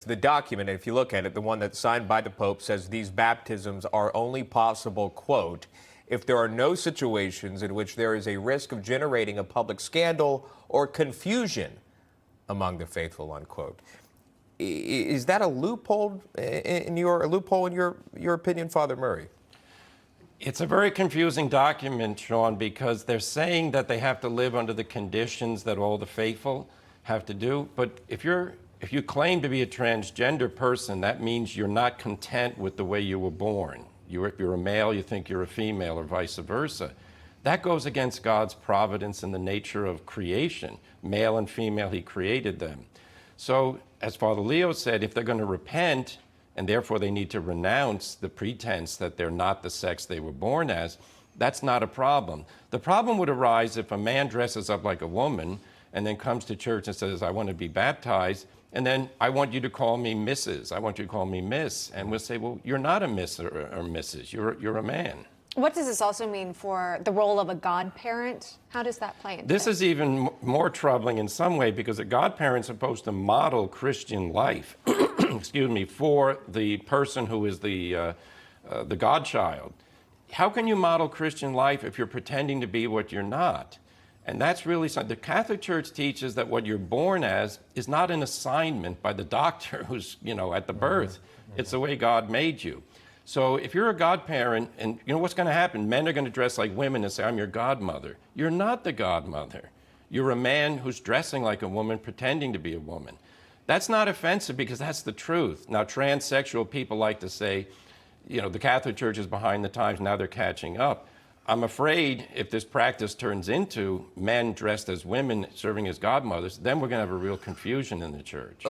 The document, if you look at it, the one that's signed by the Pope, says these baptisms are only possible, quote, if there are no situations in which there is a risk of generating a public scandal or confusion among the faithful, unquote. Is that a loophole in your opinion, Father Murray? It's a very confusing document, Sean, because they're saying that they have to live under the conditions that all the faithful have to do. But if you claim to be a transgender person, that means you're not content with the way you were born. If you're a male, you think you're a female, or vice versa. That goes against God's providence and the nature of creation. Male and female, he created them. So, as Father Leo said, if they're going to repent, and therefore they need to renounce the pretense that they're not the sex they were born as, that's not a problem. The problem would arise if a man dresses up like a woman and then comes to church and says, I want to be baptized, and then I want you to call me Mrs., I want you to call me Miss, and we'll say, well, you're not a Miss or Mrs., you're a man. What does this also mean for the role of a godparent? How does that play into this? Is even more troubling in some way, because a godparent is supposed to model Christian life, excuse me, for the person who is the godchild. How can you model Christian life if you're pretending to be what you're not? And that's really something. The Catholic Church teaches that what you're born as is not an assignment by the doctor who's, at the birth. It's the way God made you. So if you're a godparent, and what's going to happen? Men are going to dress like women and say, I'm your godmother. You're not the godmother. You're a man who's dressing like a woman, pretending to be a woman. That's not offensive because that's the truth. Now, transsexual people like to say, the Catholic Church is behind the times, now they're catching up. I'm afraid if this practice turns into men dressed as women serving as godmothers, then we're going to have a real confusion in the church.